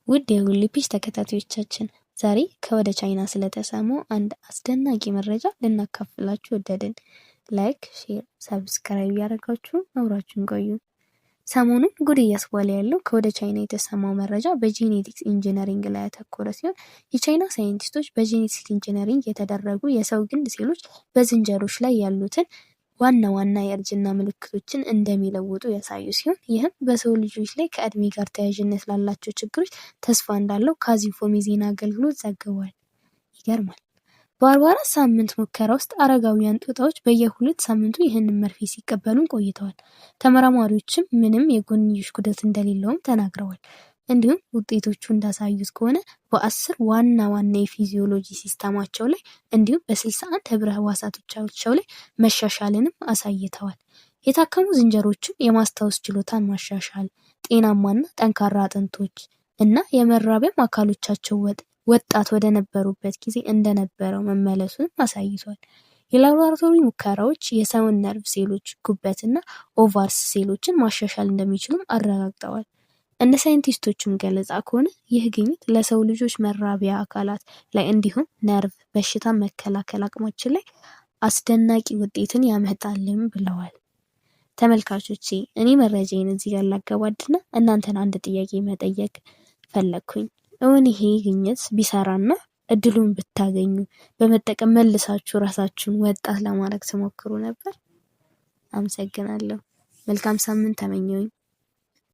ውድ የሁሉ ፒች ተከታታዮቻችን ዛሬ ከወደ ቻይና ስለተሰማው አንድ አስደናቂ መረጃ ልናካፍላችሁ ወደድን። ላይክ፣ ሼር፣ ሰብስክራይብ ያደረጋችሁ አብራችሁን ቆዩ። ሰሞኑን ጉድ እያስባለ ያለው ከወደ ቻይና የተሰማው መረጃ በጄኔቲክስ ኢንጂነሪንግ ላይ ያተኮረ ሲሆን የቻይና ሳይንቲስቶች በጄኔቲክስ ኢንጂነሪንግ የተደረጉ የሰው ግንድ ሴሎች በዝንጀሮች ላይ ያሉትን ዋና ዋና የእርጅና ምልክቶችን እንደሚለውጡ ያሳዩ ሲሆን ይህም በሰው ልጆች ላይ ከእድሜ ጋር ተያያዥነት ላላቸው ችግሮች ተስፋ እንዳለው ካዚንፎም የዜና አገልግሎት ዘግቧል። ይገርማል። በ44 ሳምንት ሙከራ ውስጥ አረጋውያን ጦጣዎች በየ2 ሳምንቱ ይህንን መርፌ ሲቀበሉ ቆይተዋል። ተመራማሪዎችም ምንም የጎንዮሽ ጉዳት እንደሌለውም ተናግረዋል። እንዲሁም ውጤቶቹ እንዳሳዩት ከሆነ በ10 ዋና ዋና የፊዚዮሎጂ ሲስተማቸው ላይ እንዲሁም በ61 ህብረ ህዋሳቶቻቸው ላይ መሻሻልንም አሳይተዋል። የታከሙ ዝንጀሮችም የማስታወስ ችሎታን ማሻሻል፣ ጤናማና ጠንካራ አጥንቶች እና የመራቢያም አካሎቻቸው ወጣት ወደ ነበሩበት ጊዜ እንደነበረው መመለሱን አሳይቷል። የላቦራቶሪ ሙከራዎች የሰውን ነርቭ ሴሎች፣ ጉበትና ኦቫርስ ሴሎችን ማሻሻል እንደሚችሉም አረጋግጠዋል። እንደ ሳይንቲስቶቹም ገለጻ ከሆነ ይህ ግኝት ለሰው ልጆች መራቢያ አካላት ላይ እንዲሁም ነርቭ በሽታ መከላከል አቅማችን ላይ አስደናቂ ውጤትን ያመጣልም ብለዋል። ተመልካቾቼ እኔ መረጃዬን እዚህ ጋር ላገባድና እናንተን አንድ ጥያቄ መጠየቅ ፈለግኩኝ። እውን ይሄ ግኝት ቢሰራና እድሉን ብታገኙ በመጠቀም መልሳችሁ ራሳችሁን ወጣት ለማድረግ ትሞክሩ ነበር? አመሰግናለሁ። መልካም ሳምንት ተመኘሁኝ።